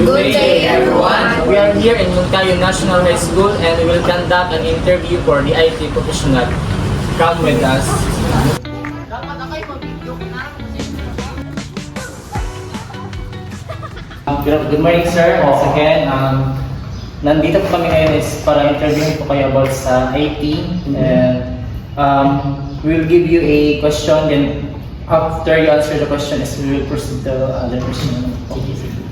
Good day, everyone. We are here in Montayo National High School and we will conduct an interview for the IT professional. Come with us. Good morning, sir. Once again, nandito po kami ngayon is para interview po kayo about sa IT and we will give you a question, then after you answer the question is we will proceed to other question.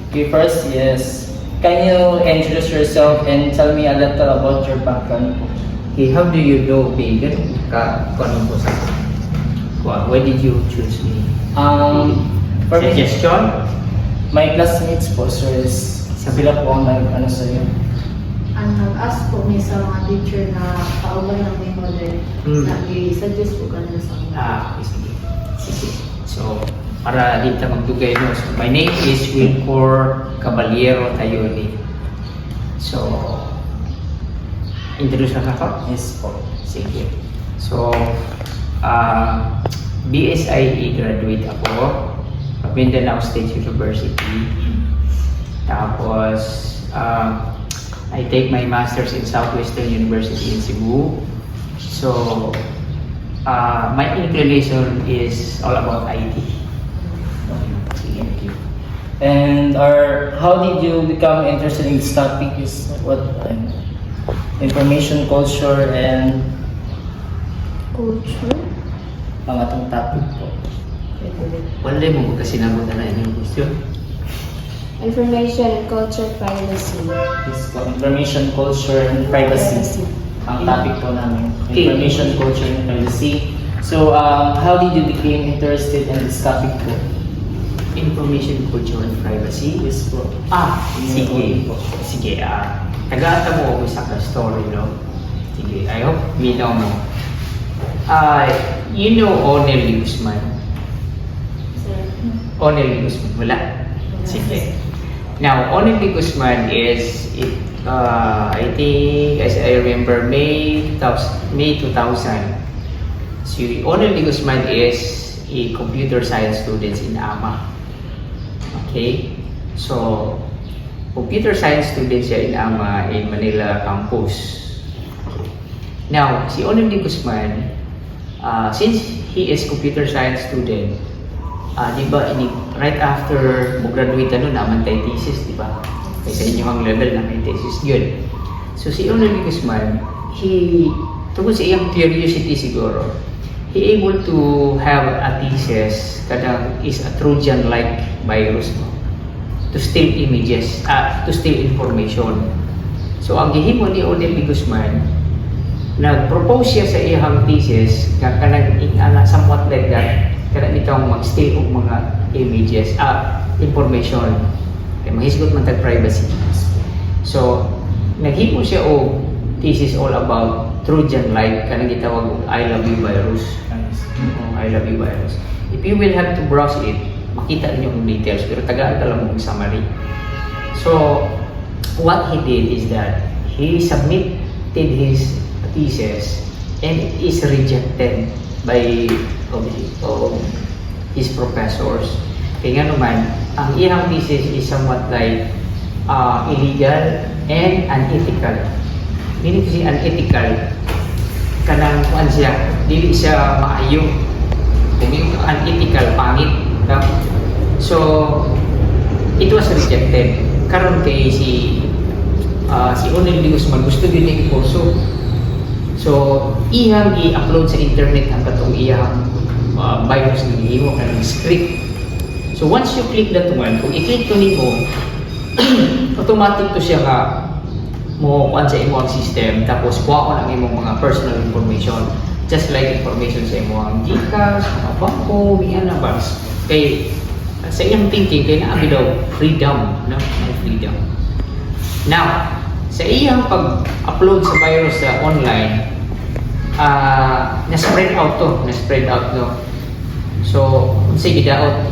Okay, first is, can you introduce yourself and tell me a little about your background? Okay, how do you know me? Ganun ka, kung ano po sa why did you choose me? For me, Suggestion? my classmates po, sir, is sila po ang nag-ano sa'yo. Ang nag-ask po may sa mga teacher na kauban ng may model, nag-suggest po ka na sa mga. Okay, sige. Sige. So, para dito magdugay mo. So, my name is Wilcor Caballero Tayoni. So, introduce na ako? Yes po. Sige. So, BSIE graduate ako from Mindanao State University. Tapos, I take my master's in Southwestern University in Cebu. So, my inclination is all about IT. Sige. Thank you. And how did you become interested in this topic? Is what information culture and Culture? pangatong topic po. Wala mo kasi nabutan na inyong question. Information and culture privacy. This po, information culture and privacy. Ang topic po namin. Okay. Information culture and privacy. So, how did you become interested in this topic po? Information culture and privacy. Yes po. Sige. Sige, nag-aata mo ako sa story, no? Sige, I hope minaw mo. You know Onel Guzman? Onel Guzman, wala? Sige. Now, Onel Guzman is, I think, as I remember, May 2000. Si Onel Guzman is a computer science student in AMA. Okay? So, computer science student siya in AMA in Manila campus. Now, si Onel Guzman, since he is computer science student, di ba, right after mo graduate naman tayo thesis, di ba? Kasi inyong level na may thesis yun. So, si Onel Guzman, tungkol sa iyang curiosity siguro, he able to have a thesis kadang is a Trojan-like virus, no? To steal images, to steal information. So, ang gihimo ni Onel Guzman, nag-propose siya sa iyang thesis nga kanang somewhat like that, kanang itong mag-steal og mga images, information. Kaya mahisgot man tag privacy. So, naghimo siya og thesis all about Trojan-like, kanang gitawag og I love you virus. I love you virus. If you will have to browse it, makita niyo ang details, pero tagaan ka lang mong summary. So, what he did is that he submitted his thesis and it is rejected by his professors. Kaya nga naman, ang iyang thesis is somewhat like illegal and unethical. Meaning kasi unethical, kanang kuan siya, dili siya maayo. Kung yung unethical, pangit. No? So, it was rejected. Karon kay si Onel Guzman gusto din yung kurso. So, iyang i-upload sa internet ang katong iyang virus na gihimo kanang script. So, once you click that one, kung i-click to nimo, automatic to siya ka mo kuan sa imong system, tapos kuha ko lang imong mga personal information, just like information sa imong GCash, mga bangko, mga nabas. Kay sa iyang thinking kay naa daw freedom, no? May freedom. Now, sa iyang pag-upload sa virus sa online, na-spread out, no? So, sige daot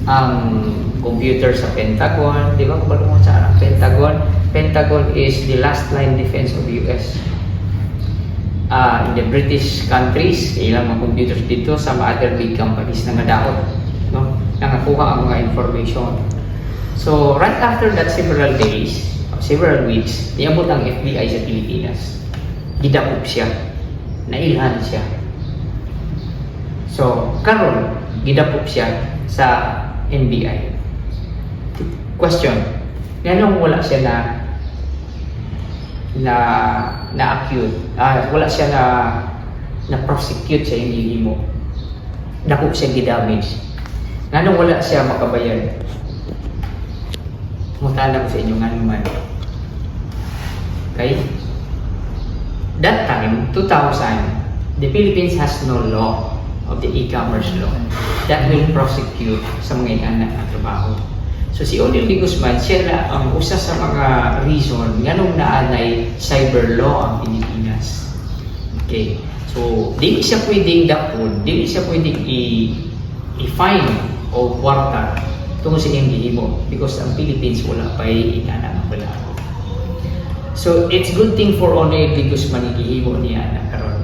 ang computer sa Pentagon, di ba? Kung balo mo sa Pentagon, Pentagon is the last line defense of US. In the British countries, ilang mga computers dito sa mga other big companies na nadaot, no? Nangakuha ang mga information. So, right after that several days, several weeks, niabot ang FBI sa Pilipinas. Gidakop siya. Nailhan siya. So, karon gidakop siya sa NBI. Question, ganun wala siya na-accuse, wala siya na-prosecute sa hindi mo. Dako siya gidamage. Ganun wala siya makabayan. Mutala ko sa inyo nga naman. Okay? That time, 2000, the Philippines has no law of the e-commerce law that will prosecute sa mga anak na trabaho. So si Odile D. Guzman, siya na ang usa sa mga reason nganong naanay cyber law ang Pilipinas. Okay. So, di siya pwedeng dapon, di siya pwedeng i-fine o kwarta tungkol sa iyang gihimo because ang Philippines wala pa inana ng balaod. So, it's good thing for Odile D. Guzman gihimo niya na karon.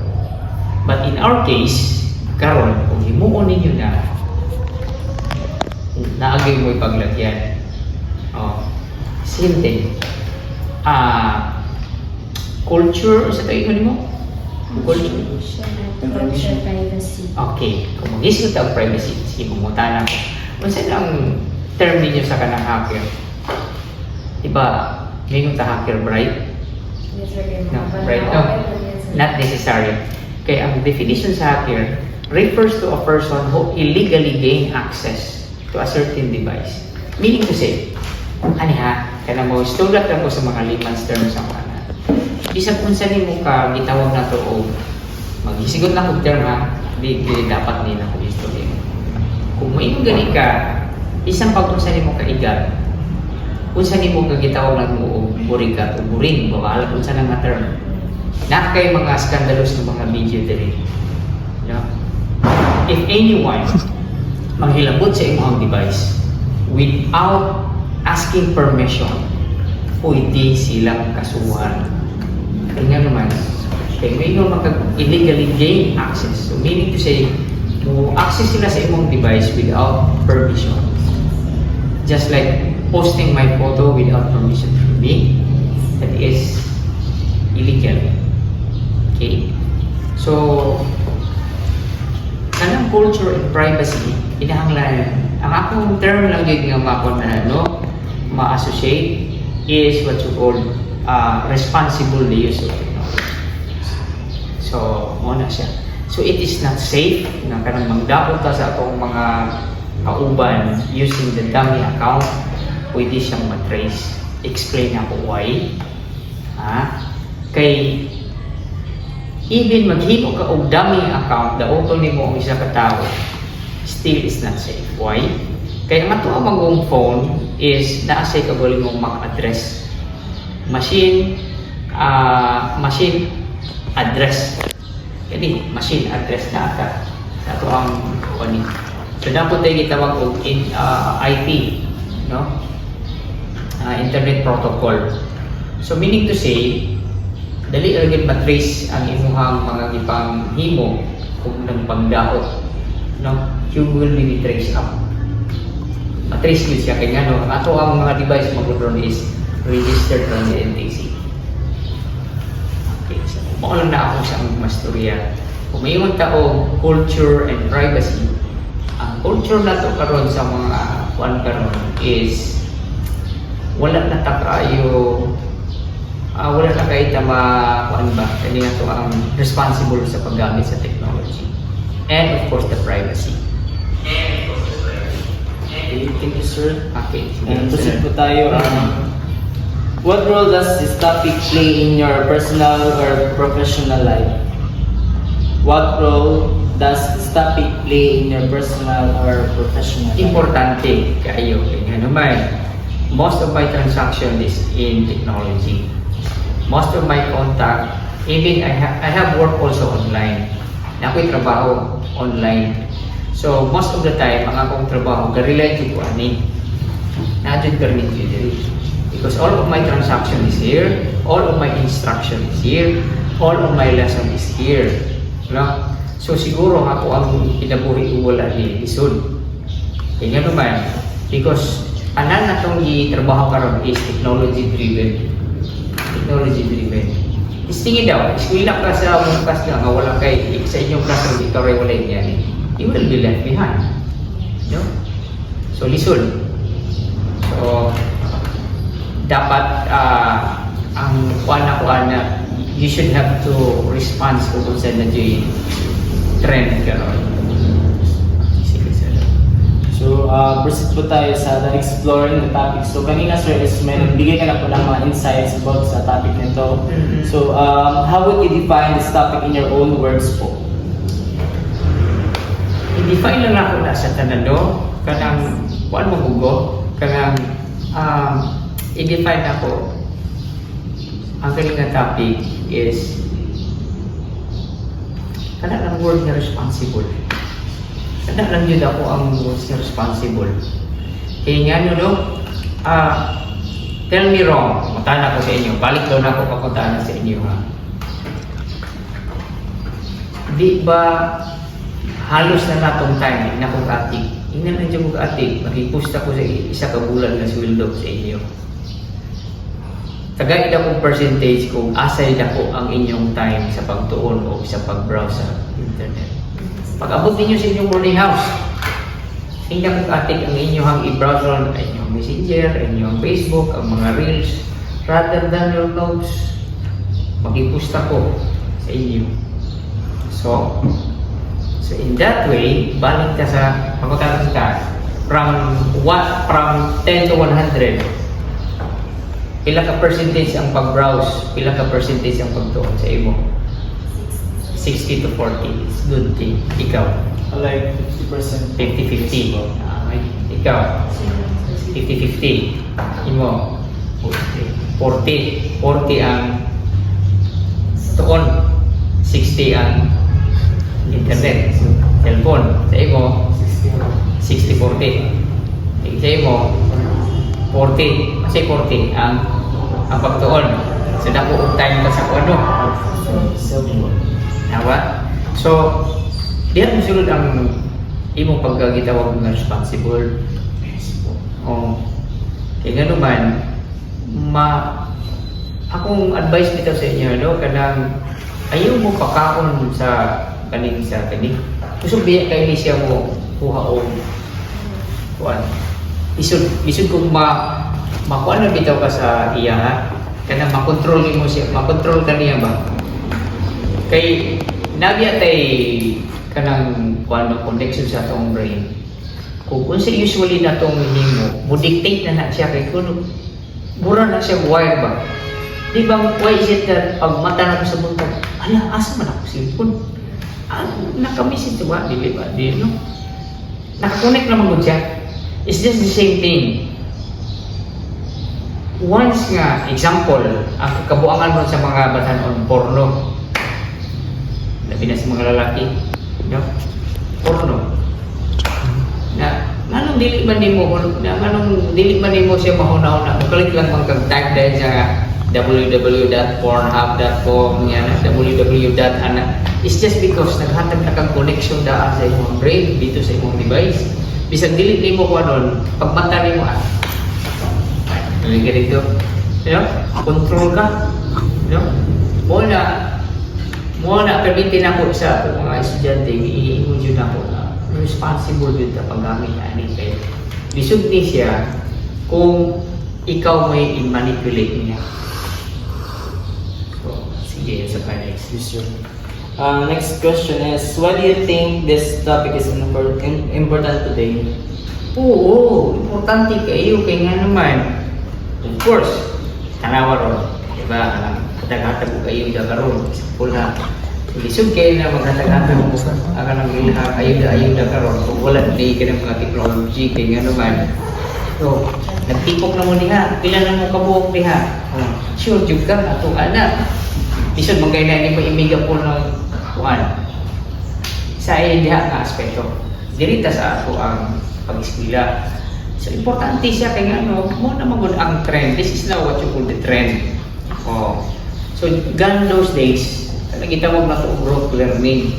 But in our case, karon kung himuon ninyo na naagay mo ipaglagyan. Same thing. Culture, sa tayo mo? Culture. Culture privacy. Okay. Kung mag-isip ang privacy, sige, pumuta na ko. Kung saan ang term ninyo sa kanang hacker? Diba, may ta hacker bright? Yes, sir. No, bright. No, not necessary. Kaya ang definition sa hacker refers to a person who illegally gain access to a certain device. Meaning to say, kana mo, istulat lang ko sa mga layman's terms ang kanan. Isang kung saan mo ka gitawag na to o maghisigot na kong term ha, di dapat nila ko istorya. Kung may gani ka, isang pag kung saan mo ka igat, kung saan mo ka gitawag na mo o burigat o buring, bawaala kung saan nga term. Na kay mga skandalos ng mga video diri. No? If anyone manghilabot sa imong device without asking permission, pwede silang kasuhan. Kaya naman, kaya may illegally gain access. So meaning to say, to access sila sa imong device without permission. Just like posting my photo without permission from me, that is illegal. Okay? So, kanang culture and privacy, inahanglan. Ang akong term lang yun nga makon na ma-associate is what you call responsible use of technology. So, muna siya. So, it is not safe na kanang magdapot ta sa atong mga kauban using the dummy account. Pwede siyang matrace. Explain ako why. Kay even maghimo ka og dummy account, daotol nimo ang isa ka tawo, still is not safe. Why? Kaya ang ato ang phone is naasay kaguling mong MAC address. Machine address. Kani machine address na ata. Ato ang kunin. So dapat tayo gitawag og IP, no? Internet protocol. So meaning to say, dali agad matrace ang imuhang mga gipang himo kung nang pagdaot, no? You will be traced up. Matrace yun siya kaya no, ato ang mga device magudron is registered from the NTC. Okay, so mao lang na ako sa masturya. Kung mayroon tao culture and privacy, ang culture na to karon sa mga kuan karon is wala na ta kayo wala na kayo tama kuan ba kanina to ang responsible sa paggamit sa technology and of course the privacy. Okay, thank you, sir. Okay, And proceed po tayo. What role does this topic play in your personal or professional life? What role does this topic play in your personal or professional life? Importante kayo kaya naman most of my transaction is in technology. Most of my contact, even I have work also online. Na ako'y trabaho online. So most of the time, ang akong trabaho related to ani. Na-adjud permit ko diri. Because all of my transaction is here, all of my instruction is here, all of my lesson is here. No? So siguro ako ang kinabuhi ko wala ni isod. Kaya naman, because anan na itong i-trabaho karon is technology driven. Technology driven. Istingin daw, eskwela ka sa mong class nga nga wala kay sa inyong classroom ikaw rin wala yan. You will be left behind. No? So listen. So dapat ang kuan na you should have to respond to kung saan na trend karon. Sige sir. So, proceed po tayo sa exploring the topic. So, kanina sir is may nagbigay ka na po ng mga insights about sa topic nito. So, how would you define this topic in your own words po? I-define lang ako na sa tanado, kanang kuan mo bugo, kanang i-define ako ang kaninga topic is kada lang word na responsible. Kada lang yun ako ang words na responsible. Kaya nga no, tell me wrong, matana ko sa inyo, balik daw na ako papuntahan sa inyo ha. Di ba halos na natong time na kong atik, ina na dyan kong atik, makipusta ko sa isa ka bulan na sweldo sa inyo. Tagaid akong percentage kung asay na ko ang inyong time sa pagtuon o sa pag-browse sa internet. Pag-abot ninyo sa inyong boarding house, hindi akong atik ang inyong i-browse on ang inyong messenger, ang inyong Facebook, ang mga reels, rather than your notes, makipusta ko sa inyo. So in that way, balik ka sa pagkakaroon ka from 10 to 100. Pila ka percentage ang pag-browse, pila ka percentage ang pagtuon sa imo? 60 to 40. It's good thing. Ikaw? Like 50%. 50-50. Ikaw? 50-50. Imo? 40. 40 ang tuon. 60 ang internet. Cellphone. Sa imo? 60-40. Sa imo? 40. Kasi 40 ang pagtuon. So dako og time ka sa kuno. Nawa. So diyan mo sulod ang imong pagkagitawag nga responsible. Kaya nga naman akong advice dito sa inyo kanang ayaw mo pakaon sa kaning. Kusog biya kay ni siya mo kuha og kuan. Isud kung makuha na bitaw ka sa iya ha, kanang makontrol mo siya, makontrol ka niya ba? Kay nabiya tay kanang kuan connection sa atong brain. Kung sa usually na tong himo, mo dictate na siya kay kuno mura na siya wire ba? Di ba why is it that pag mata na ko sa buntag, ala asa man ako cellphone? Nakamiss ito ba? Dili ba? Di no? Nakakonect naman mo siya. It's just the same thing. Once nga, example, ang kabuangan mo sa mga batanon, porno. Labi na sa mga lalaki. No? Porno. Anong dili man nimo siya mahuna-una. Mukalik lang magkag-type dahil sa www.pornhub.com www.ana. It's just because naghatag na kang connection daan sa imong brain dito sa imong device. Bisag dili nimo ko anon, pagbanta nimo Nalagay dito. Control ka. Mo na permitin ako sa mga estudyante, i-ingon yun ako na responsible yun na paggamit ani kay bisog ni siya kung ikaw may i-manipulate niya. So, sige, sa next. Next question is, why do you think this topic is important today? Oo, importante kayo kay nga naman. Of course, tanawa ron. Diba, katag-hatag ko kayo karon. Pula, lisod kayo na maghatag-hatag mo. Aka nang ayuda karon. Kung wala, hindi ka ng mga technology kay nga naman. So, nagtipok na mo niya. Pila na mo kabuok niya. Sure, jug ka na itong anak. Lisod, magkaya na hindi mo imiga po ng kuhan. Sa diha nga aspeto. Dirita sa ako ang pag-eskwela. So, importante siya kaya mo na magod ang trend. This is now what you call the trend. So, gone those days, nagitawag na ito rote learning.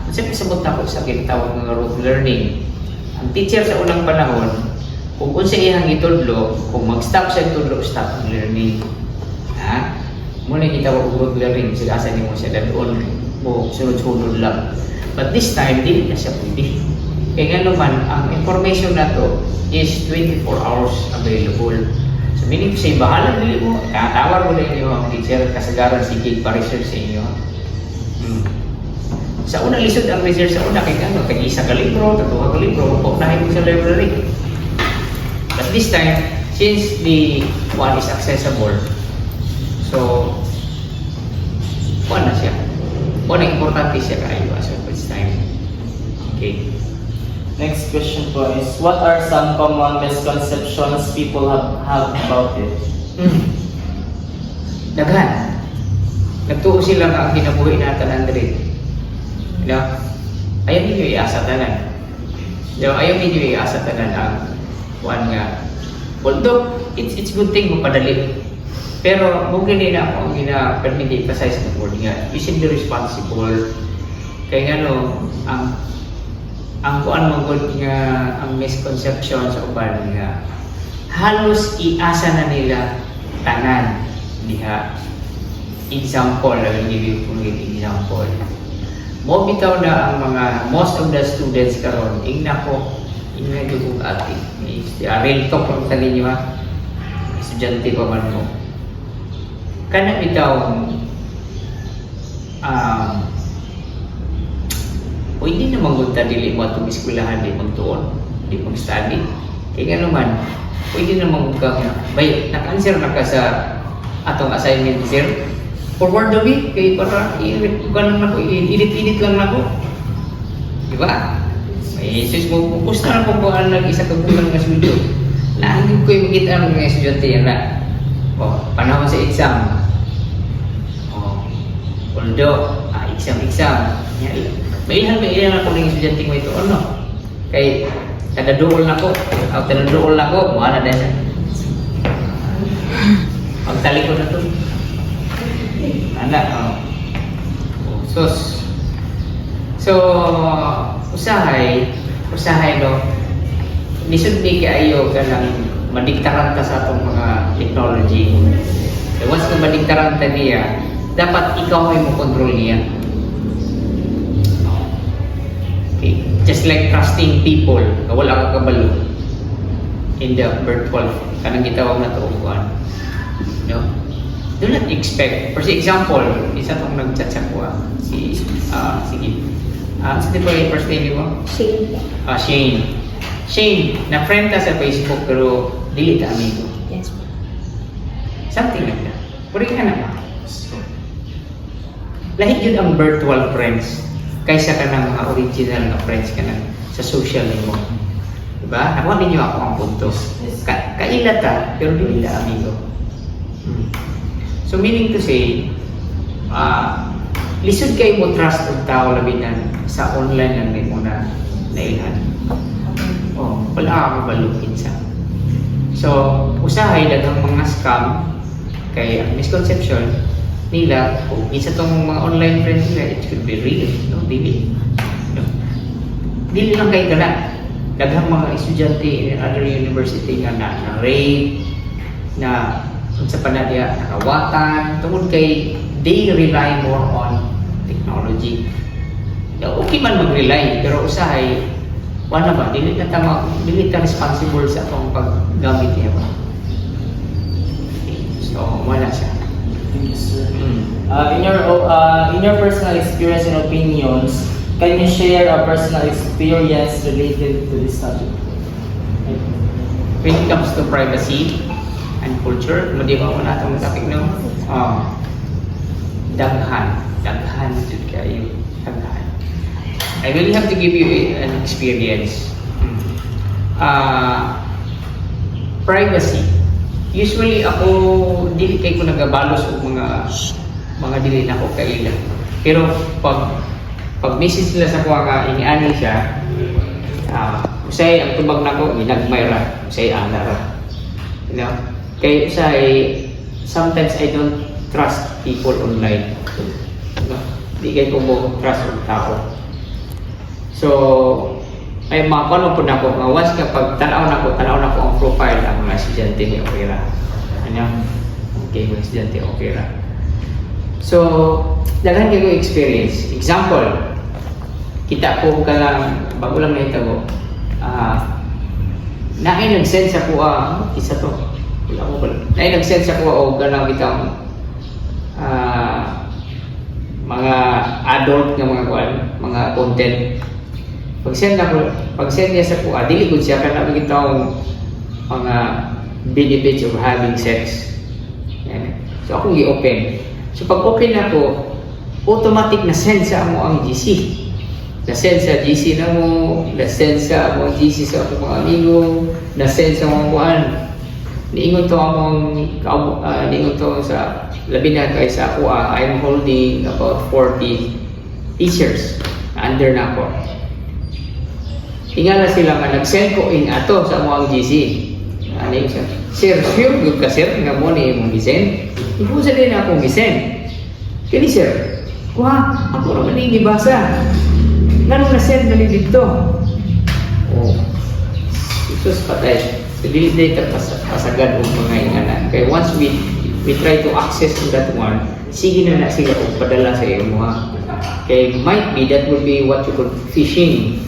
Kasi pasabot na ko sa ginatawag ng rote learning. Ang teacher sa unang panahon, kung unsa iyang itudlo, kung mag-stop siya itudlo, stop learning. Ha? Muna kita mag-good learning, sila asa ni mo siya doon mo sunod-sunod lang. But this time, dili na siya pwede. Kaya nga naman, ang information na to is 24 hours available. So meaning to say, bahala dili mo, tatawar mo na inyo ang teacher, kasagaran si Kid pa-research sa inyo. Sa una lisod ang research sa una, kaya ano, tag-isa ka libro, tatuwa ka libro, paunahin mo sa library. But this time, since the one is accessible, so, na siya. Importante siya kayo as of this time. Okay. Next question po is, what are some common misconceptions people have about it? Daghan. Nagtuo sila nga ang kinabuhi natin, Andre. Ayaw ninyo iasa tanan. Ayaw ninyo iasa tanan ang one nga. Although, it's good thing mapadali. Pero, mungkin din ako ang gina-permit emphasize ng word nga. You should be responsible. Kaya nga no, ang kuan mo good nga, ang misconception sa uban nga, halos iasa na nila tanan diha. Example, I will give you an example. Mo bitaw na ang mga most of the students karon, ingna yung ati. Real talk lang sa ninyo ha. Estudyante pa man mo. Kana bitaw pwede naman gunta dili mo atong eskwelahan di magtuon, di mag-study. Kaya nga naman, pwede naman kang bay, naka-answer na ka sa atong assignment sir. Forward the week, kay para i-edit lang ako. Di ba? May sus mo, pusta na kung buwan lang isa kabulan nga studio. Naangin ko yung makita ang mga estudyante yan na. Panahon sa exam. Although, exam. May ilan ako ng estudyante mo ito, ano? Kay, tagaduol na ko. Muna na din. Pagtalik ko na ito. So, usahay no, lisod ni kayo ka ng madiktaran ka sa atong mga technology. So, once na madiktaran ta niya, dapat ikaw ay mo control niya. Okay. Just like trusting people, na wala ka kabalo in the virtual, kanang gitawag na tuuan. No? Do not expect. For example, isa tong nag-chat sa kuha, sige. Sino po yung first name mo? Shane. Shane, na-friend ka sa Facebook pero dili ka amigo. Yes po. Something like that. Puri ka na. Lahit yun ang virtual friends kaysa ka ng mga original na friends ka na sa social mo. Diba? Nakuha ninyo ako ang punto. Kaila ta, pero dili ka amigo. So meaning to say, lisod kayo mo trust ng tao labinan sa online lang din mo na ilhan. Wala akong balukin sa. So, usahay dagang mga scam kay ang misconception nila, kung isa tong mga online friends nila, it could be real, no? Dili. No? Dili lang kayo gala. Daghang mga estudyante in other university nga na rape, na sa panadya nakawatan, tungkol kay they rely more on technology. Okay man mag-rely, pero usahay, wala ba, dili ta responsible sa atong paggamit niya ba? Okay. So, wala siya. Thank you, sir. In your personal experience and opinions, can you share a personal experience related to this subject? When it comes to privacy and culture, madiba mo na itong topic, no? Daghan jud kayo. Daghan. I really have to give you an experience. Privacy. Usually ako, dili kay ko nagabalos og mga dili na ko kaila. Pero pag message sila sa kuha nga iniani siya, usay ang tubag nako ginagmay ra, usay ana ra. You know? Kaya usay sometimes I don't trust people online. You know? Di kay ko mo trust ang tao. So may makuha po na ako, nga once kapag tanaw na ko ang profile ang mga estudyante ni okay ra. Ano? Okay, mga estudyante okay ra. So, daghan kayo experience. Example, kita ko ka lang, bago lang nahitabo, naay nag-send sa kuha, isa to, wala mo pala, naay nag-send sa kuha o ganaw kitang mga adult nga mga kuan, mga content. Pag-send niya sa kuha, dili gud siya kana kitang mga benefits of having sex. Yan. So akong gi-open. So pag open ako, automatic na send sa amo ang GC. Na-send sa GC na mo, na-send sa mga GC sa akong mga amigo, na-send sa mga kuan. Niingon to niingon to sa labi na kay sa ako, I'm holding about 40 teachers na under na ako. Tingala sila nga nag-send ko in ato sa mga GC. Ano yung siya? Sir, sure, good ka sir, nga mo ni mong gisend. Ipusa din akong gisend. Kini sir, kuha, ako naman yung ibasa. Ganun na-send na rin dito. Oh, isus patay. So, dili ka pasagad o mga ingana. Kaya once we try to access to that one, sige na sila o padala sa iyo mo ha. Kaya might be that will be what you call phishing.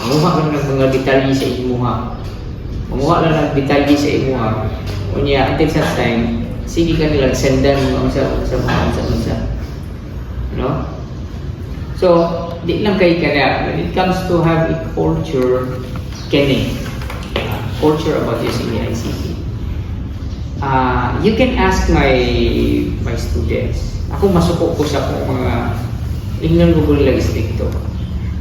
Manguha lang ng mga detalye sa iyo ha. Manguha lang ng detalye sa iyo ha. Unya, until such time, sige ka nilang sendan mo sa mga. No? So, di lang kay kaya when it comes to have a culture culture about using the ICT. You can ask my students. Ako masuko ko sa mga ingnan Google lang stricto.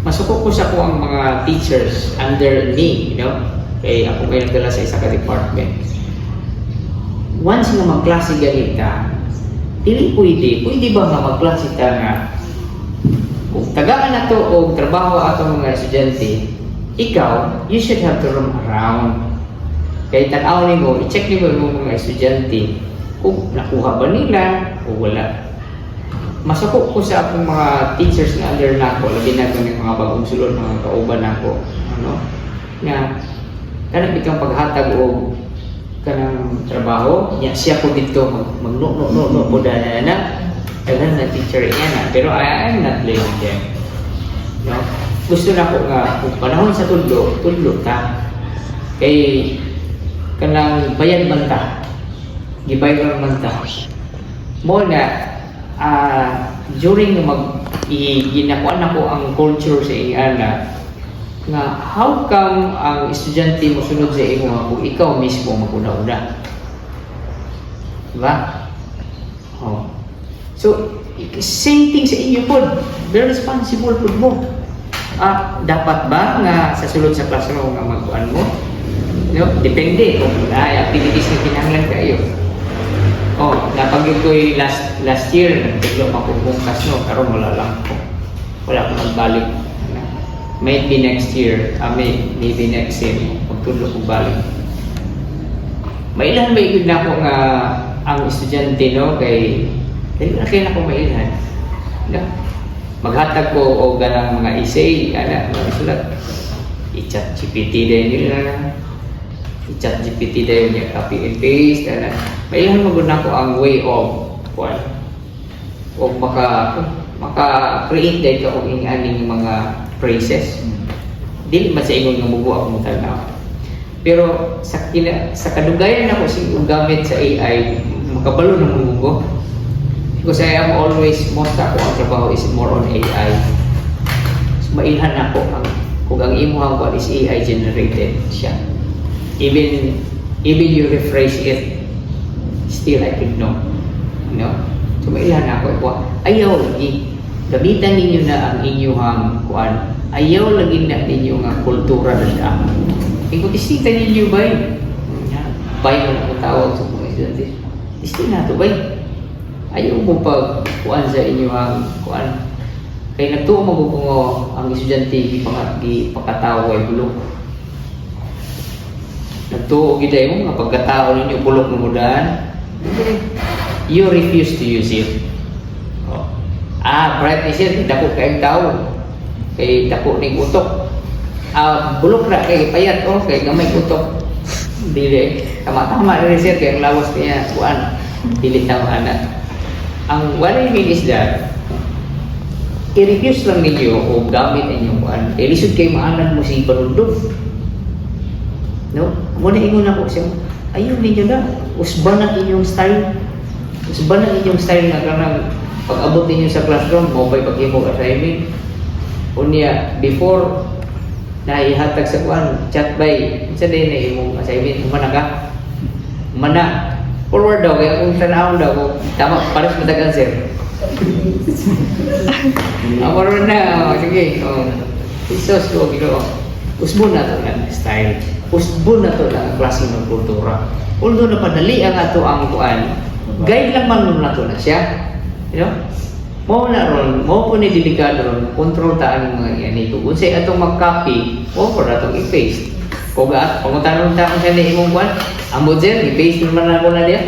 Masuko ko sa ang mga teachers under me, you know. Kay ako kayo nagdala sa isa ka department. Once nga magklase ganita, dili pwede ba nga magklase ta nga kung tagaan na to o trabaho ato mga estudyante, ikaw, you should have to roam around. Kaya tanaw ni mo, i-check ni mo mga estudyante kung nakuha ba nila o wala. Masako ko sa akong mga teachers na under na ako, labi na ng mga bagong sulod, mga kauban na ako, ano, na kanang biglang paghatag o kanang trabaho, siya ko dito mag-no po na kailan na teacher niya na, pero I'm not blaming them. No? Gusto na ko nga, kung panahon sa tudlo ta. Kay kanang bayan man ta, gibayad man ta. Mo na, during ginakuan ako ang culture sa ingana, nga how come ang estudyante mo sunod sa imo kung ikaw mismo maguna-una? Diba? Oh. So, same thing sa inyo po. Very responsible po mo. Dapat ba nga sa sulod sa classroom nga magkuhan mo? No? Depende kung ay activities na kinahanglan kayo. Napag ko'y last year, nagtiglo mapupungkas no, karon wala lang ko. Wala akong nagbalik. Maybe next year, maybe next year, magtulog kong balik. Mailan may igod na ako nga ang estudyante no, kay na akong mailhan. Maghatag ko o ganang mga essay, mga sulat. I-chat GPT din nila. I-chat GPT din niya, copy and paste. Mailhan maguna ko ang way of o maka-create din ka o aning mga phrases. Dili man sa ingon nga mugo akong tanaw. Pero sa kadugayan ako siguro gamit sa AI, makabalo na mugo. Because I am always, most ako ang trabaho is more on AI. So, mailhan ako kung ang imuhang ko is AI generated siya. Even you rephrase it, still I can know. You know? So mailhan ako. Ayaw lagi. Gamitan ninyo na ang inyong kuan. Ayaw lagi na ninyo nga kultura na siya. Kung isita ninyo ba yun? Bay mo na tawag sa mga estudyante. Istin na ito ba yun? Ayaw mo pag kuan sa inyong kuan. Kaya nagtuo magupungo ang estudyante ipakatao ay bulok. Nagtuo giday mo nga pagkatao ninyo bulok na mudaan. You refuse to use it. Brightness yan, dako kayong tao. Kay dako ning utok. bulok na kay payat, okay, gamay kutok. Dili, tama-tama rin sir, kaya ang lawas niya, kuan, dili tama na. Ang what I mean is that, i-refuse lang ninyo o gamit inyong kuan. Kaya lisod kayo maanan mo si Barundog. No? Muna ingon ako siya, ayun ninyo na, usbanan inyong style. Usbanan inyong style na kanang pag-abot ninyo sa classroom, mo ba'y pag-imog assignment. Unya, before na ihatag sa kuan, chat by, isa din na imong assignment, umana ka? Umana. Forward daw, kaya kung tanawon daw, kung tama, pares matagal sir. Forward na, sige. Isos ko, usbon na to na style. Usbon na to na klase ng kultura. Although napadali ang ato ang kuan, guide lang man na to na siya. You know? Mo na ron, mo po ni delikado ron, control taan mga yan ito. Kung siya itong mag-copy, mo po na itong i-paste. Kung pangutanong taon siya na imong kuan, ang model, i-paste naman ako na diya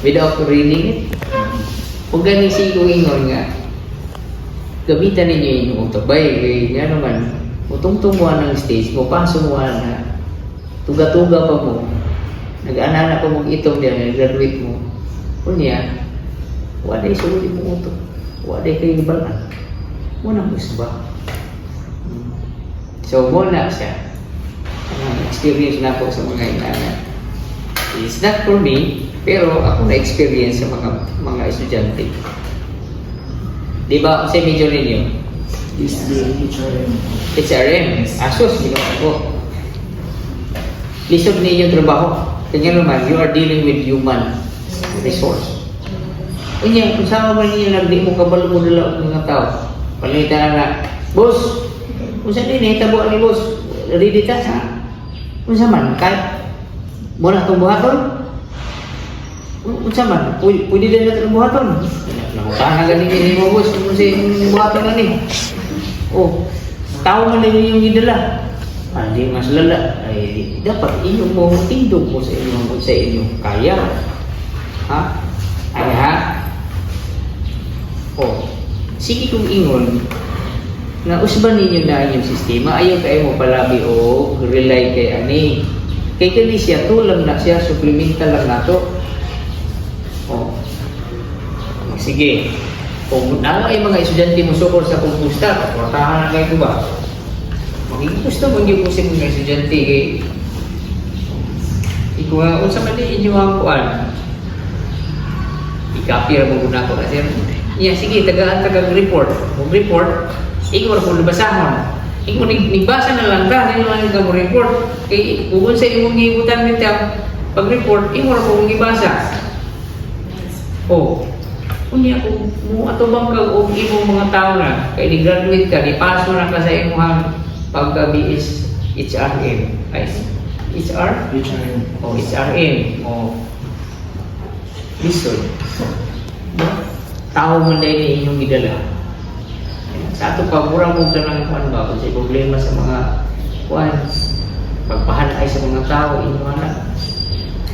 without reading it. Kung ganing sigong ingon nga, gamitan ninyo inyong utabay, kaya nga naman, utong-tumuan ng stage mo, paso mo na, tuga-tuga pa mo, nag-anana pa mong itong diya, nag-graduate mo, kunya, wala yung sulod mo ito. Wala kayo ibalan. Muna mo ba? So, muna siya. Experience na po sa mga inanan. It's not for me, pero ako na-experience sa mga estudyante. Di ba, sa major ninyo? HRM. Asos, di ba ako? Lisod ninyo trabaho. Kanya naman, you are dealing with human resource. Kanya, kung sama ba ninyo nagdi mo kabalo mo dala ng mga tao, palitan na, boss, kung saan din, hitabuan ni boss, ready ta sa, kung saan man, kahit, muna itong buhaton, kung saan man, pwede din natin ang buhaton. Nakutahan na galing ni mo, boss, kung saan yung buhaton na ni. Oh, tao man din yung idala. Hindi mas lala, ay dapat inyong mo tindog mo sa inyong kaya. Ha? Ay ha? Oh, sige kong ingon na usban ninyo na inyong sistema, ayaw kayo mo palabi o rely kay ani. Kay kani siya, tulang na siya, supplemental lang nato. Oh, sige. Kung ano ay mga estudyante mo sukor sa kumpusta, portahan na kayo ba? Magiging gusto mo yung musik mga estudyante kay ikaw, unsa man din inyo ang kuan. I-copy ra mo guna ko na sir. Yeah, sige, taga-report. Mag-report, ikaw ra mo basahon. Ikaw nagbasa na lang ka, hindi lang ka mo report. Kay kung sa imong gibutan nito pag-report, ikaw ra mo gibasa. Oh. Kunya kung mo ato bang kag og imong mga tao na kay ni-graduate ka, di-pass mo na ka sa imong pagka-BS HRM. Ay, HR? HRM. Oh, HRM. Oh. Listen. Tao man dahil na inyong gidala. Sa ato pa, mura mo ganang kuhan ba? Kung sa problema sa mga kuhan, pagpahanay sa mga tao, inyong anak.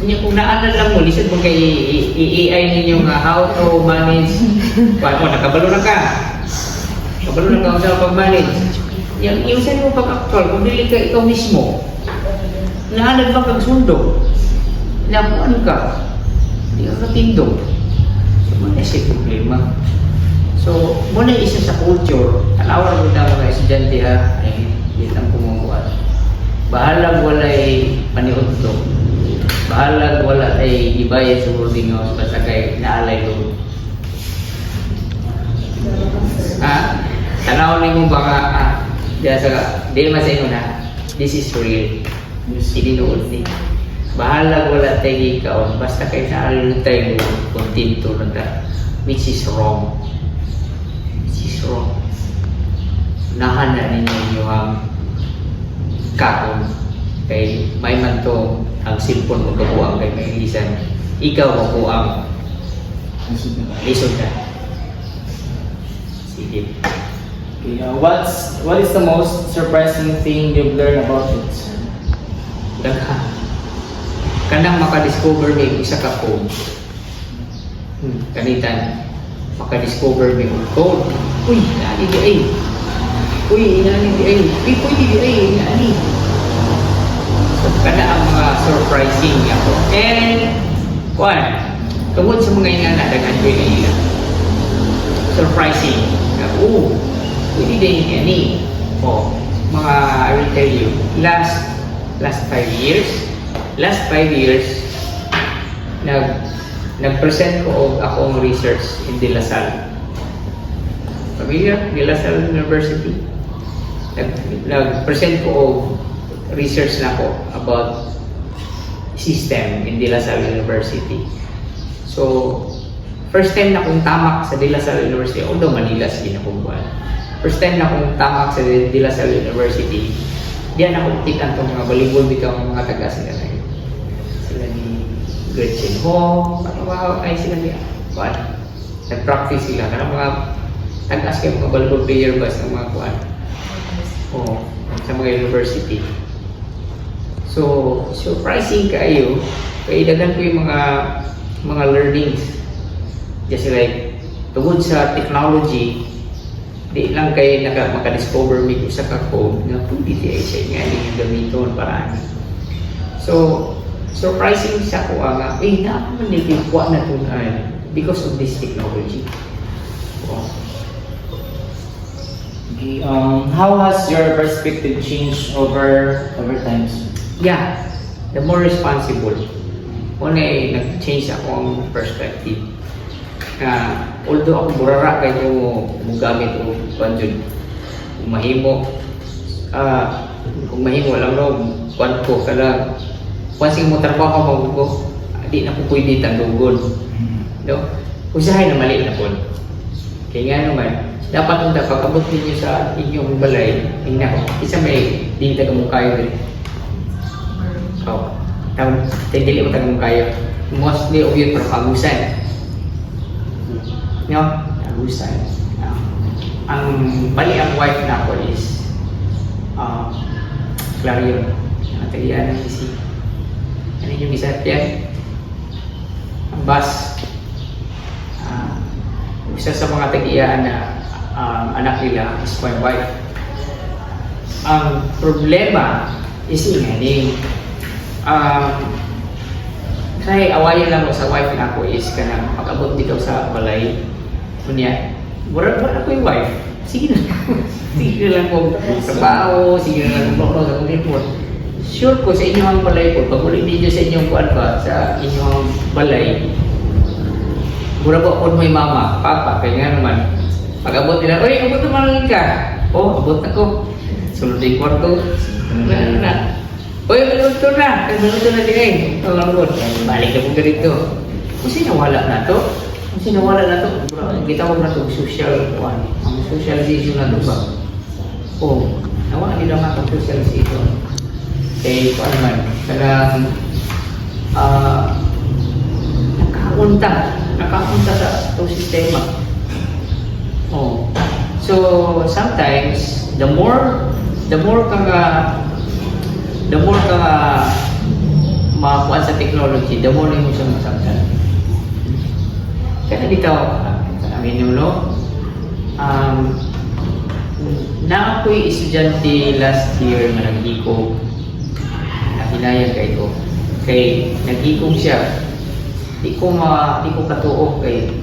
Kung naanan lang mo, lisod mo kay i-AI ninyo nga how to manage. Kuhan mo, nakabalo na ka. Nakabalo na ka kung saan pag-manage. Yung saan mo pag-actual, kung dili ka ikaw mismo, naanan ba kang sundo? Nakuhan ka. Hindi ka katindog. Muna siya problema. So, muna isa sa culture, tanawar mo na mga estudyante ha, ay ditang kumukuha. Bahalag wala'y panihod to. Bahalag wala ay ibayad sa boarding house basta kay naalay doon. Ha? Tanaw ni mo baka, di naman sa inyo na, this is real. Ininuod ni. Bahalag wala tayo ikaw, basta kayo naalala tayo kontinto lang ka, which is wrong. Which is wrong. Nahanan ninyo yung kaon, kay may man to ang cellphone mo kabuang kay may lisan, ikaw kabuang lisod ka. Sige. Okay, what is the most surprising thing you've learned about it? Daghan. Kanang maka-discover may isa ka code. Kanitan, maka-discover may code. Uy, nani di ay. uy, inani di ay, pwede di ay, inani. So, kana ang mga surprising ako. And, kuan, tungkol sa mga inana, dagan ko yung surprising. Na, pwede din inani. Mga, I will tell you, last 5 years, nag-present ko og akong research in De La Salle. Familiar? De La Salle University. Nag-present ko og research na ko about system in De La Salle University. So, first time na kong tamak sa De La Salle University, although Manila sige na kong buwan. First time na kong tamak sa De La Salle University, diyan ako tikan itong mga volleyball bitaw ng mga taga sila na yun. Sila ni Gretchen Ho, ay sila ni Kuan. Nag-practice sila. Karang mga tagas kayo mga volleyball player ba sa mga Kuan. Sa mga university. So, surprising kayo. Kaya dagan ko yung mga learnings. Just like, tungkol sa technology, di lang kayo maka-discover may usa ka code na pwede di ay siya nga yung gamiton para so surprising sa ko nga naman nagikuha na tunan because of this technology. Okay, how has your perspective changed over times? Yeah, the more responsible. Una nag-change ako ang perspective. Although ako burara kayo mo gamit o kung mahimo lang kung ko kada kung mo trabaho ko di na po pwede tandugon no usahay na mali na po kaya nga naman dapat pag-abot ninyo sa inyong balay isa may di taga mo kayo din dili mo taga mo kayo mostly of yun para no, nagusan. Ang bali ang wife na ako is Clarion. Natagyan ng isi. Ano yung isa yan? Ang bus. Isa sa mga tagiyaan na anak nila is my wife. Ang problema is ingani. Kaya awayan lang mo sa wife na ako is kanang pag-abot dito sa balay. Kunya, wala ko yung wife. Sige na lang po trabaho, sige na lang po sa report. Sure ko sa inyong balay po, pag ulit ninyo sa inyong kuwan pa, sa inyong balay, mura po ako may mama, papa, kaya nga naman, pag-abot nila, oy, abot naman ka. Abot na ko. Sunod yung kwarto. Oy, maluto na. Maluto na din eh. Balik na po ganito. Kung sinawala na to, kita ko na to social one. Ang socialization na to ba? Nawala nila nga itong socialization. Paano man, talagang nakakunta sa itong sistema. So, sometimes, the more ka makakuha sa technology, the more mo siya masaktan. Kaya dito, na ako'y estudyante last year na nag-ikog. Nahinayang ka ito. Kay nag-ikog siya. Di ko katuok kay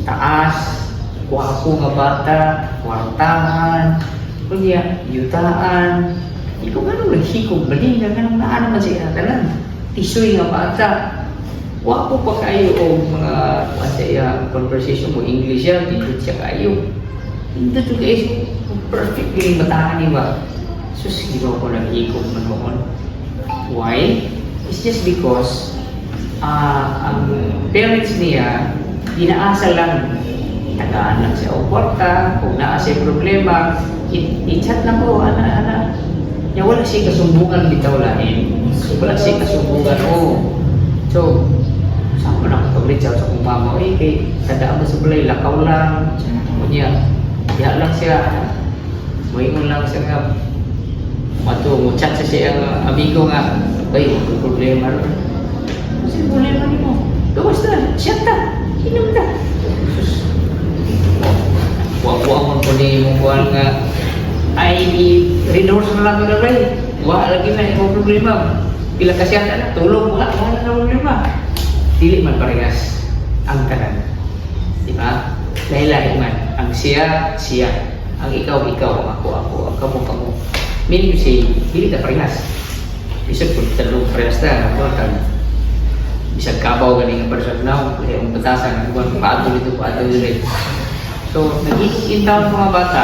taas, kuha ako nga bata, kwartahan, kunya, yutaan. Di ko gano'ng naghikog, bali na gano'ng naan naman siya tanan. Tisoy nga bata. Wako pa kayo o mga conversation mo English yan, dito siya kayo. Dito to guys, perfect yung batahan ni ba? Sus, di ba ako nag-ikog man noon? Why? It's just because ang parents niya, inaasa lang tagaan lang siya o kwarta, kung naasa yung problema, i-chat lang ko, ana. Ya wala siya kasumbungan bitaw lahin. Wala siya kasumbungan. So, saan mo na pag-reach out sa kong mama? Kay tadaan mo sa balay, lakaw lang. Kunya, diya lang siya. Moingon lang siya nga. Chat sa siya ang amigo nga. Ay, may problema rin. Kasi problema niyo mo. Gawas na, siya ta. Inom ta. Huwag-huwag mo po niyo yung kuhan nga. ay i-resource na lang ko na rin. Wala lagi na yung problema. Pila kasiyatan na, tulog, wala na problema. Dili man parehas ang tanan. Di ba? Lahi-lahi man. Ang siya, siya. Ang ikaw, ikaw. Ang ako, ako. Ang kamo, kamo. Meaning you say, dili na parehas. Bisag kung talong parehas na, ako ang bisag kabaw galing ang person na, kaya ang batasan, ang buwan, paatol ito, paatol ito. So, nag-iikin taon mga bata,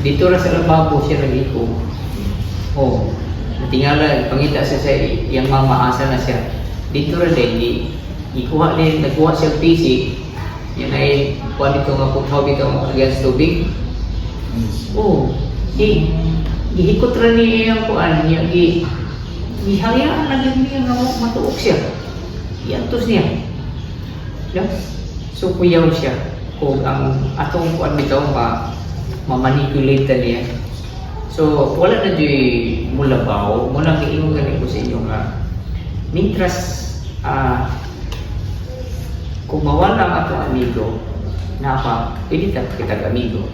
dito na sa lababo siya nag-iko. Oh, natingala, pangita siya sa iyang mamaasa na siya. Dito rin din, nagkuha siya PC, yan ay, kuha dito nga kung hobby ka against tubig. Oh, gihikot rin niya yung kuhaan niya, gihayaan na din niya nga matuok siya. Iantos niya. Yeah? So, kuyaw siya. Kung ang atong kuhaan bitaw ma-manipulate na niya. So, wala na di mulabaw. Muna kiinong ganin ko sa inyo nga. Mintras, kung mawala ang atong amigo, pwede tayo kitag amigo.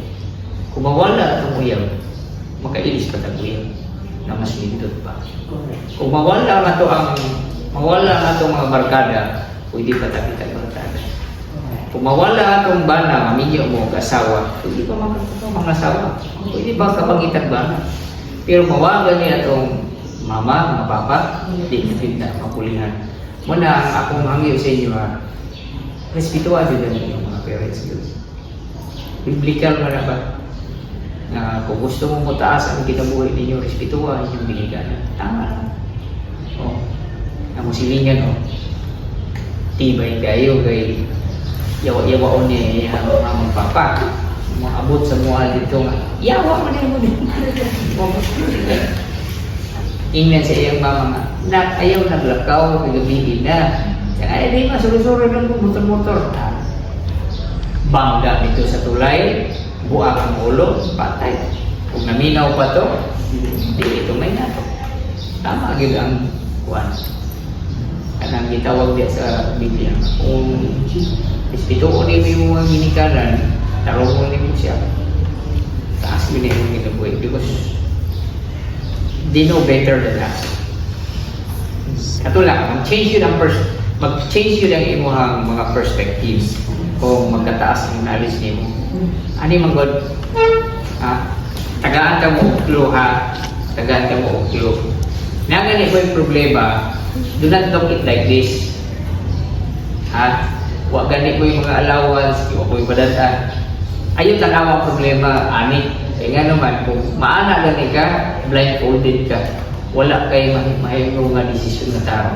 Kung mawala atong uyaw, makailis pa tag-uyaw na mas lindot pa. Kung mawala atong mga barkada, pwede pa tayo kitag barkada. Kung mawala atong bana, mamilyo mo kasawa, pwede pa mga asawa. Pwede pa kapag bana. Pero mawala niya atong mama, mga papa, di na makulihan. Muna ang akong hangyo sa inyo ha, respetuwa din ang mga parents yun. Biblical na ba? Na kung gusto mong mataas ang kinabuhi ninyo, respetuwa inyong biligan. Tama lang. O, ang musilingan o, tibay kayo kay yawa-yawaon niya ang mga papa. Maabot sa mga dito nga, yawa mo na mo din. Ingnan sa iyang mama nga, ayaw naglakaw, kagabihin na. Ay, di ma, suru-suru lang po, motor-motor. Bangga dito sa tulay, buak ang ulo, patay. Kung naminaw pa to, hindi ito may nato. Tama agad ang kuwan. Kanang gitawag diya sa Biblia. Kung ispituon niyo yung mga ginikanan, tarungon niyo siya. Taas mo na yung ginabuhay because they know better than us. Katulad, mag-change yun ang imuhang mga perspectives kung magkataas ang knowledge niyo. Ano yung mga tagaan ka mo uklo ha, tagaan ka mo uklo. Nanganib mo yung problema, do not look it like this. Ha? Huwag ganit mo yung mga allowance, huwag mo yung madadaan. Ayun tanawa ang problema, ani. Eh nga naman, kung maana gani ka, blindfolded ka, wala kayo mahayong nga desisyon na tao.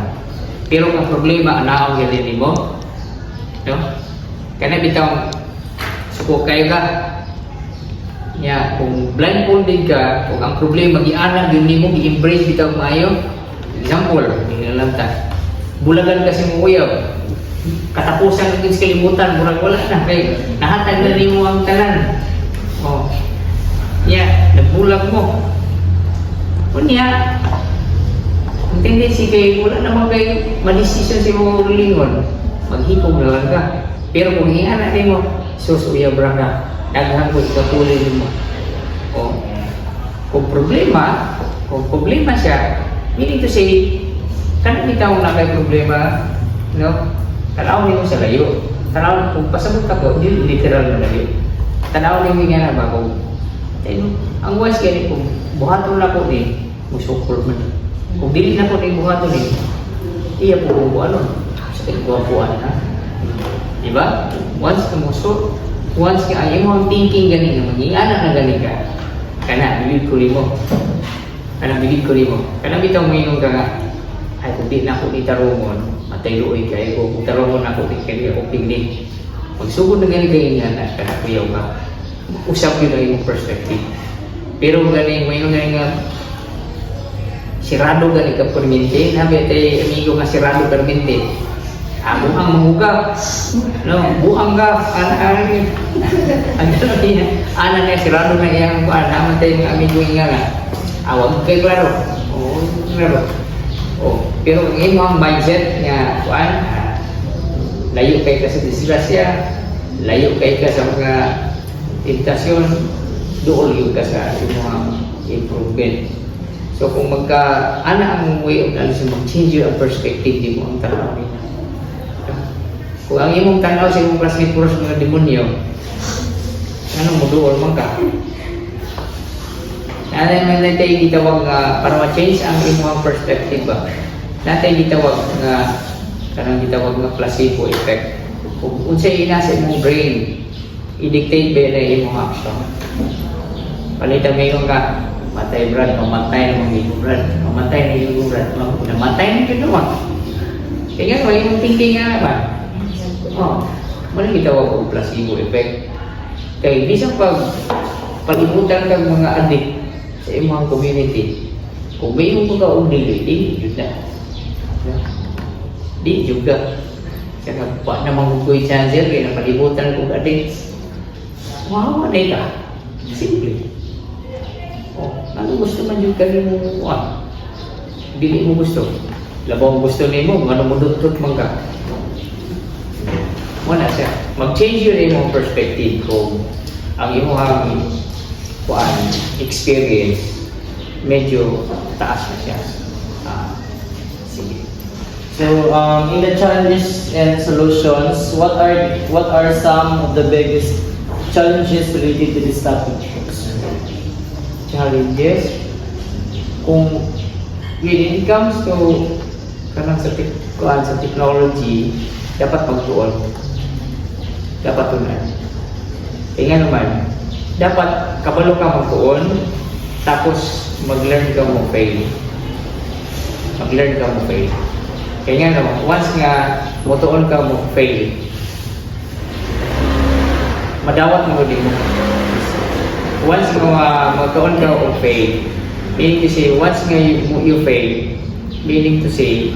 Pero ang problema, anaw ganin mo, no? Kaya bitang suko kayo ka. Ya, kung blindfolded ka, kung ang problema gianan yun mo, gi-embrace bitaw maayo. Example, nilalanta. Bulagan kasi mo uyaw. Katapusan ng kalimutan, murag wala na kay nahatag na rin mo ang tanan. Oh. Ya, nagbulag mo. Kunya, ang tendency kay wala naman kay madesisyon si mo lingon. Maghipog na lang ka. Pero kung hiana rin mo, susuya branga, daghan ko ikatulin mo. Oh. Kung problema siya, meaning to say, kanang bitaw na kay problema, no? Tanaw niyo sa layo. Tanaw, kung pasabot ako, yun literal na layo. Tanaw niyo nga na bago. Ang wise kaya kung buhaton na ko ni, musukol man. Kung dili na ko ni buhaton ni, iya po kung ano, sa kagwapuan ha. Diba? Once ka musok, once ka ayaw mo ang thinking ganing na maging anak na ganing ka, kana, bilid ko rin mo. Kana bitaw mo yung ka nga, ay kung di na ako ni tarungon, matay luoy kayo ko, kung tarungon ako ni kaya ako pigli. Magsugod na galing kayo nga na, kana kuyaw ka. Usap yun ang iyong perspective. Pero galing mo yung nga, sirado galing ka permente, nabi tayo amigo nga sirado permente. Buhang mangugap. No, buhang ka, anak niya, sirado na iyang naman tayo ng amigo nga nga. Awag kayo klaro. Oo, klaro. Oh, pero ang iyong mindset nga, layo kayo ka sa disgrasya, layo kayo ka sa mga tentasyon, dool yung ka sa imong improvement. So kung ana ang way of analysis, mag-change yung perspective di mo ang tanaw nila. Kung ang imong tanaw sa imong classmate puros mga demonyo, ano mo dool man ka? Natin gitawag nga para ma-change ang imong perspective ba. Natin gitawag nga kanang gitawag nga placebo effect. Kung unsay inasa imong brain, i-dictate ba na imong action. Palitan mo yung ka, matay Brad, mamatay na mga Brad, mamatay na yung Brad, namatay na yun naman. Kaya nga, yung thinking nga ba? Malang gitawag ko placebo effect. Kaya bisang palimutan kang mga adik sa imong community, kung may mo mga ugdili, di juga. Di juga. Kaya pa namang kukuy chancer, kaya napalimutan kong adik. Wawa na ka. Simple. Ano gusto man yung kanimo dili mo gusto. Labaw gusto nimo, ano mo dudot man ka. Wala siya. Mag-change yun imong perspective kung ang imong experience medyo taas na siya. Sige. So, in the challenges and solutions, what are some of the biggest challenges related to this topic? Challenges kung when it comes to kanang sa technology, dapat magtuon, dapat tunan. Kaya naman dapat kabalo ka magtuon, tapos mag-learn ka mo fail, kaya naman once nga mutuon ka mo fail, madawat mo din mo. Once nga magkaon ka o fail, meaning to say, once nga you fail, meaning to say,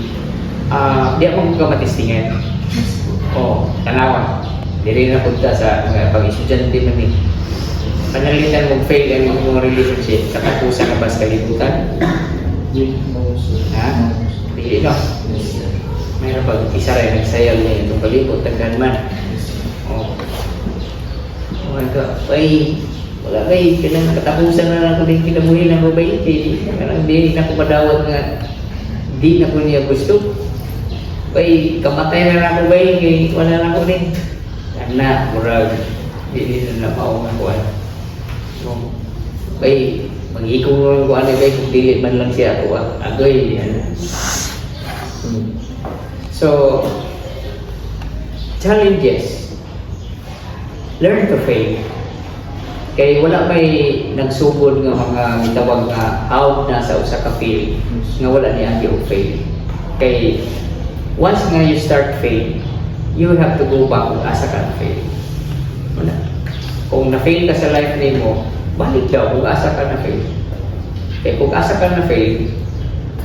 di ako ka matistingan. Tanawa. Di rin na punta sa mga pag-estudyante man eh. Panalitan mong fail ang mga relationship, katapusan na ba sa kalibutan? Ha? Di no? Mayroon pag isa rin nagsayal niya itong kalibot, taghan man. Wala kay kanang katapusan na lang ko din kinabuhi ng babae kanang di na ko padawat nga di na ko niya gusto kay kamatay na lang ko ba kay wala na ko din ana murag di na mao nga kuan kay mag-ikaw ko ano kay kung dili man lang siya ako agoy so challenges, learn to fail. Kay wala kay nagsugod nga mga gitawag nga out na sa usa ka field nga wala niya ang fail. Kay once nga you start fail, you have to go back kung asa ka fail. Wala. Kung na-fail ka sa life nimo, balik daw kung asa ka na fail. Kay kung asa ka na fail,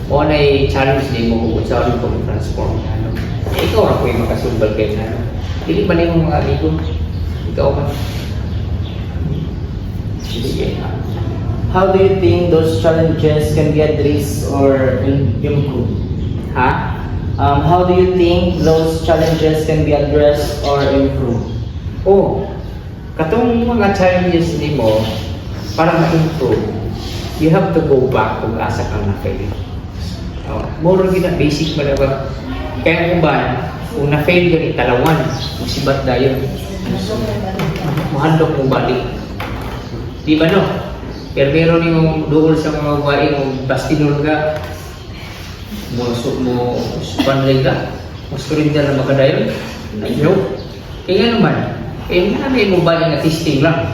mo na challenge nimo kung saan mo transform ano. Ikaw ra ko'y makasumbal kay ano. Dili ba nimo mga amigo? Ikaw man. How do you think those challenges can be addressed or improved? How do you think those challenges can be addressed or improved? Katong mga challenges nimo para ma-improve, you have to go back kung asa kang na-fail. More gina basic ba ba? Kaya kung ba, kung na-fail ka talawan, musibat dayon. Mahandok mong balik. Di ba no? Pero meron yung doon sa mga babae kung bastidor ka, mo panlay ka, mas kurinda na makadayon, ayaw. Kaya naman, namin mo ba yung testing lang?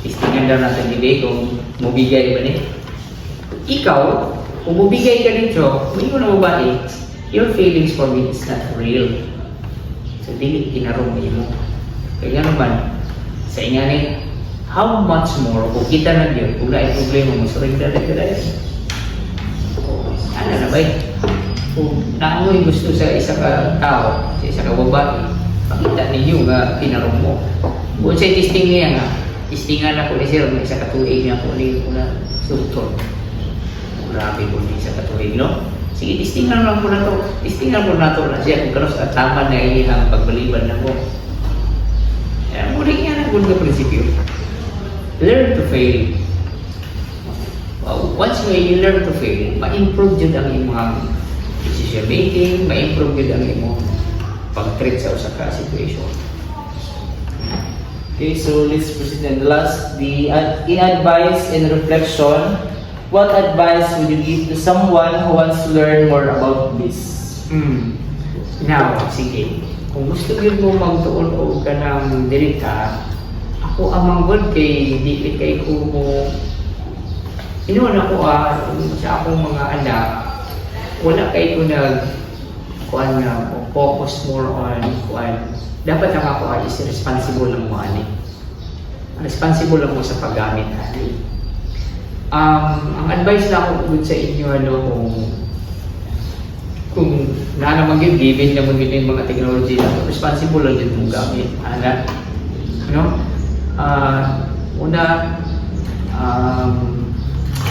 Testingan daw natin hindi kung mubigay ba niya. Ikaw, kung mubigay ka nito, may mo na babae, your feelings for me is not real. So, di kinarong mo. Kaya naman, sa inganin, how much more kung kita na yun, kung na problema mo, sorry ka dahil. Ano na ba eh? Kung naamoy gusto sa isa ka tao, sa isa ka babae, pakita ninyo nga pinarong mo. Kung sa'y testing niya nga, testingan ako ni sir, may isa katuig niya ako ni una sultan. Grabe ko ni isa katuig, no? Sige, testingan lang po na to. Testingan po na to na siya kung kanos at tama na ihang pagbaliban na mo. Muli nga na kung ka prinsipyo. learn to fail. Once you learn to fail, ma-improve yun ang imong decision making, ma-improve yun ang imong pag-treat sa usa ka situation. Okay, so let's proceed. And last, in advice and reflection, what advice would you give to someone who wants to learn more about this? Now, sige. Kung gusto yun mo magtuon o ka ng dirita, ako ang manggod kay di kay ko mo inuwan ako sa akong mga anak, wala kay ko kuan na focus more on kuan. Dapat ang ako is responsible lang mo ani. Responsible lang mo sa paggamit ani. Ang advice na ako sa inyo kung na naman yung given na mga yung mga technology na responsible lang din mong gamit. Una,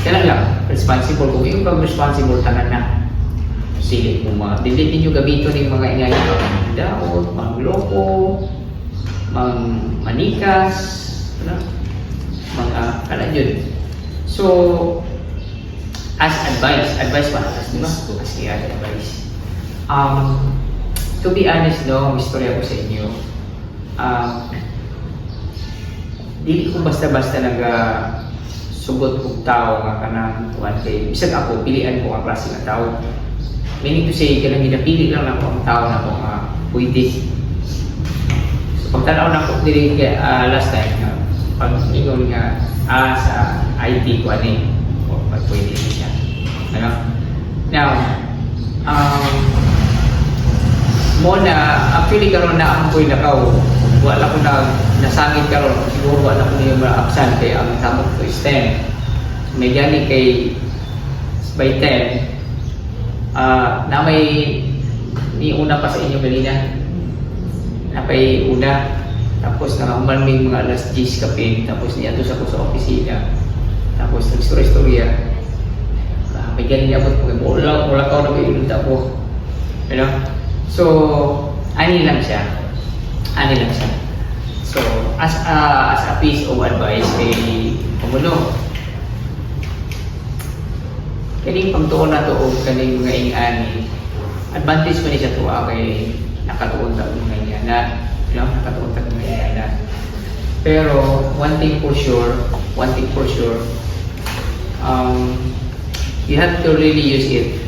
kailan lang, responsible. Kung yung pag-responsible, tanan na. Silip mo mga, delete ninyo gamiton ng mga ingay mga daot, mga loko, mga manikas, mga kalan yun. So, as advice pa, di ba? As advice. To be honest, no, may istorya ko sa inyo. Dili ko basta-basta sugot kong tao nga kanang tuwan kay bisag ako pilian ko ang klase ng tao. Meaning to say kanang ginapili lang ako ang tao na ko nga pwede. So pagtanaw na ko diri kay last time pag ingon nga sa IT ko ani o pwede siya. Ano? Now, mo na actually karon na ako nakaw wala ko nasangit karon siguro wala ko niya ma-absent kay ang tamok ko is 10 may gani kay by 10 na may ni una pa sa inyo kanina na kay una tapos nakahuman may mga alas 10 kapin tapos niya to sa opisina tapos nag-storya may gani niya ko wala ko na may ilunta ko you know so ani lang siya. So, as a piece of advice kay Pamulo, kaning pagtuon na to o kaning mga ingani, advantage pa niya to kay nakatuon ta mga ingana, nakatuon ta mga ingana. Pero one thing for sure, you have to really use it.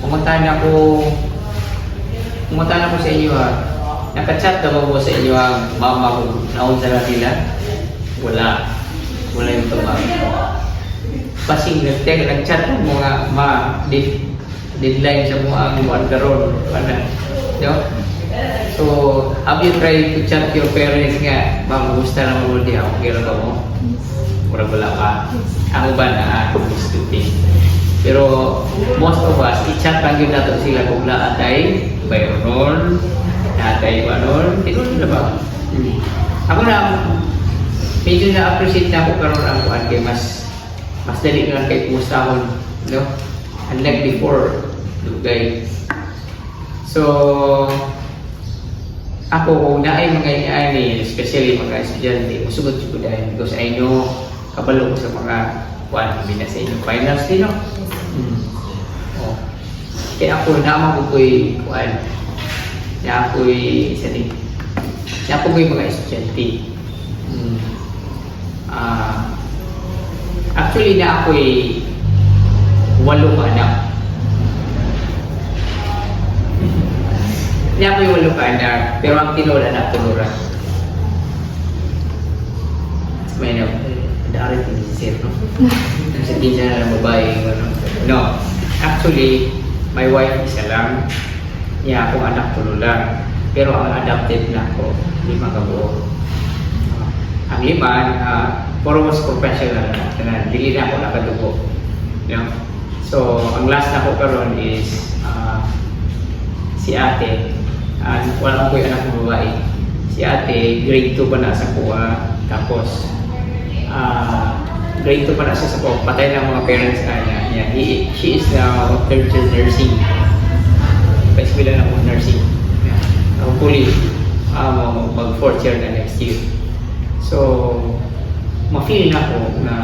Pumunta na ko sa inyo naka-chat daw mo sa inyo ang mama ko naon sa nila? Wala yung tumawag. Pasing nag-chat mo nga deadline sa mo ang buwan karon. So, have you tried to chat your parents nga, ma'am, gusto na mo di ako, kira ka mo? Wala ka. Ako ba na stupid? Pero most of us, i-chat lang yun natin sila kung naatay, bayron, naatay banon, tinulong na ba? Ako na, medyo na-appreciate na ako karoon ang kuhan kay mas dali nga kay kumustahon, unlike before, guys. So, ako kung naay mga iani, especially mga estudyante, musugot ko dahil because I know kabalo ko sa mga kuhan, hindi na sa inyong finals din, no? Kaya ako naman ko ko'y kuhan, na ako'y mga estudyante. Actually, na ako'y 8 anak. Na ako'y 8 anak, pero ang tinola na tulura. May darit yung sisir, no? Sa kinsa na ng babae, no. Actually, my wife isa lang. Niya akong anak tulo lang. Pero ang adopted na ako, 5 kabuo. Ang 5, puro mas professional na. Dili na ako nakadugo. So, ang last na ko karon is si ate. Wala ko yung anak ng babae. Si ate, grade 2 pa na sa kuha. Tapos, grade 2 pa na siya sa kuha. Patay na mga parents niya. She is now 3rd year nursing. Pa-eskwela na akong nursing. Hopefully, mag 4th year na next year. So, ma-feel na ko na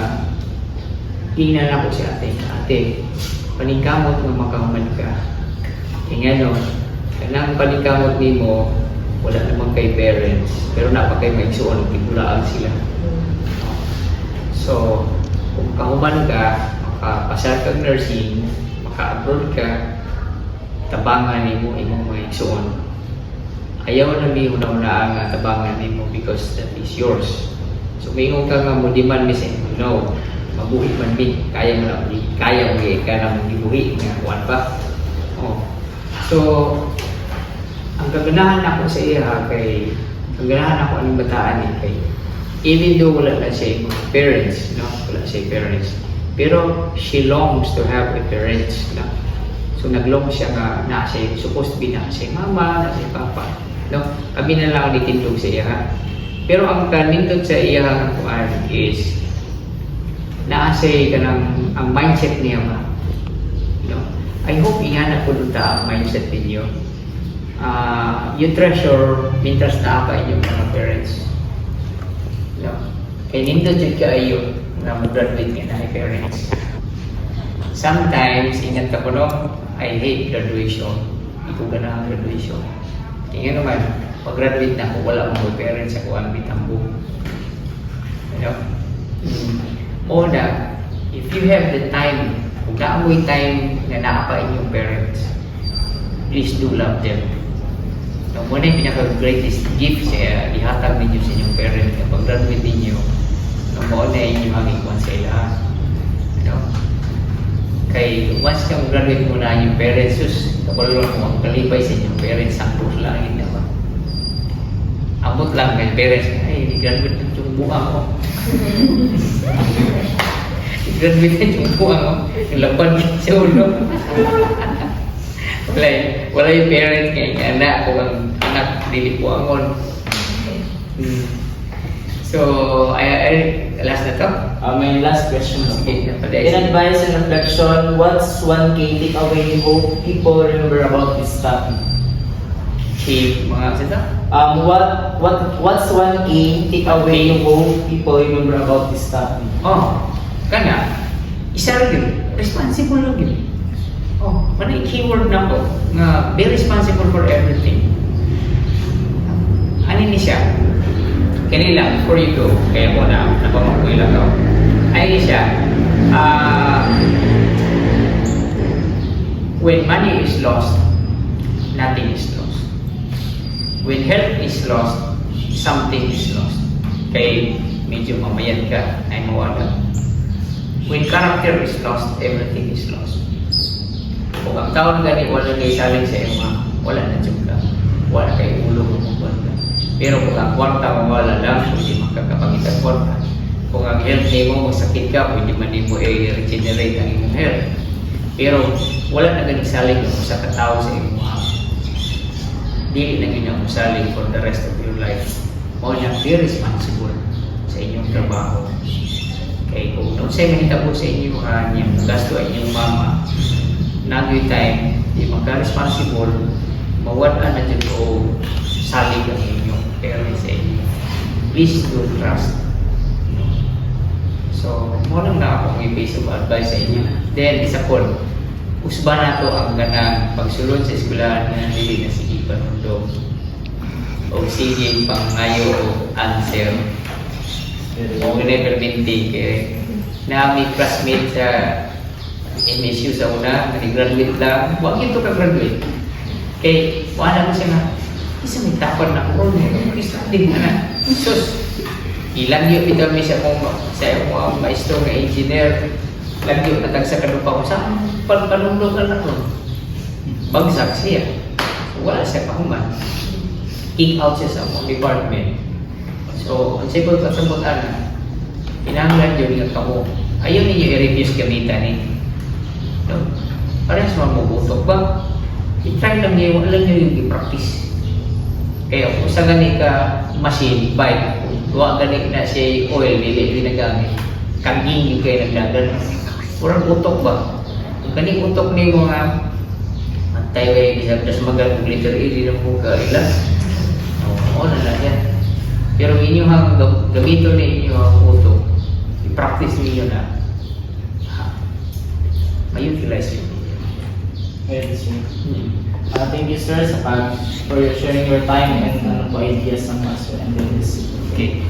tingnan ako si ate, paningkamot nga makahuman ka. Nga no, kanang paningkamot ni mo, wala namang kay parents, pero napakay maigsuon, tigulaan sila. So, kung kahuman ka, makapasar kang nursing, maka-abroad ka, tabangan ni mo imong maigsuon. Ayaw na ni una-una ang tabangan ni mo because that is yours. So, mayroon ka nga mo demand mi sa inyo, no, mabuhi man mi, kaya mo ka na mong gibuhi, nga kuwan pa. Oh. So, ang kaganahan ako sa iya kay, kaganahan ako ang bataan ni kay, even though wala na siya parents, no, wala siya parents, pero she longs to have a parents, no. So, naglong siya nga, na siya, supposed to be na siya mama, na siya papa, no. Kami na lang nitindog sa iya. Pero ang kanindot sa iya kuan is naasay ka ng ang mindset niya ba? No? I hope ingana po ta ang mindset ninyo. You treasure mintas na ka inyong mga parents. No? Kaya nindot yun kayo na mag-graduate ka na parents. Sometimes, ingat ka po no, I hate graduation. Hindi ko ganahan graduation. Tingnan naman, pag-graduate na ako, wala akong parents ako ang bitambo. You know? Una, if you have the time, kung naamoy time na naapa inyong parents, please do love them. So, muna yung pinaka-greatest gift siya, ihatag ninyo sa inyong parents na pag-graduate ninyo, muna inyong hangikuan sa ilahan. You know? Kay once kang graduate mo na inyong parents, sus, kapalulong mo ang kalipay sa inyong parents, ang puso langit na ba? Ambot lang kay parents, ay, graduate na itong buha ko. Graduate na itong buha ko. Yung lapad sa ulo. wala yung parents kay anak ko ang anak, dili po angon. So, last na to? My last question. Sige, In advice and reflection, what's one key takeaway you hope people remember about this topic? Si mga sita? What's one key takeaway you hope people remember about this topic? Oh, kana. Isa rin yun. Responsible lang yun. Oh, manay keyword na ko nga be responsible for everything. Ano ni siya? Kanila, before you go, kaya ko na napamangkoy lang ako. Ay siya, when money is lost, nothing is lost. When health is lost, something is lost. Kaya medyo mamayan ka, ay mawala. When character is lost, everything is lost. Kung ang taon gani, wala kayo saling sa ima, wala na dyan ka. Wala kayo ulo mo ka. Pero kung ang kwarta mawala lang, hindi makakapangit ang kwarta. Kung ang health ni mo, masakit ka, pwede man di mo i-regenerate ang imong health. Pero wala na ganing saling mo sa katao sa imong dili na ganyan saling for the rest of your life. Mo na be responsible sa inyong trabaho. Kaya kung noon sa'yo mahitabo sa inyong niyang gasto ay inyong mama, nag-yung time, di magka-responsible, mawala na dyan o salig ang inyong parents sa inyo. Please do trust. So, mo lang na akong i-base of advice sa inyo. Then, isa po, usba na to ang ganang pagsulod sa eskwelahan na hindi na sige panundo. O sige pangayo o answer. O never minti kay na may classmate sa MSU sa una, nag-graduate lang. Huwag ito ka-graduate. Kay, wala mo siya na, isa may tapon na ko, studying na na. Sus, ilang yun ito may siya kung sa'yo mo ang maestro ng engineer, lagyo na tagsa kanupa ko sa panunungan na ko. Bagsak siya. Wala siya pahuman. Kick out siya sa mga department. So, ang siguro kasabutan na, pinanglan yun nga kamo. Ayaw ninyo i-refuse gamitan ni. No? Parehas mamubutok ba? I-try lang niyo, alam niyo yung i-practice. Kaya kung sa gani ka machine, bike, huwag gani na siya oil, hindi nagamit. Kaging yung kayo nagdagan. Kurang utok ba? Kung gani utok niyo mga tayo ay isang magalang glitter, hindi na po kailan. Oo, na lang yan. Pero inyong gamiton na inyong utok, i-practice niyo yun ma-utilize yun. Very sweet. Thank you sir for sharing your time and ideas ng master and then this. Okay.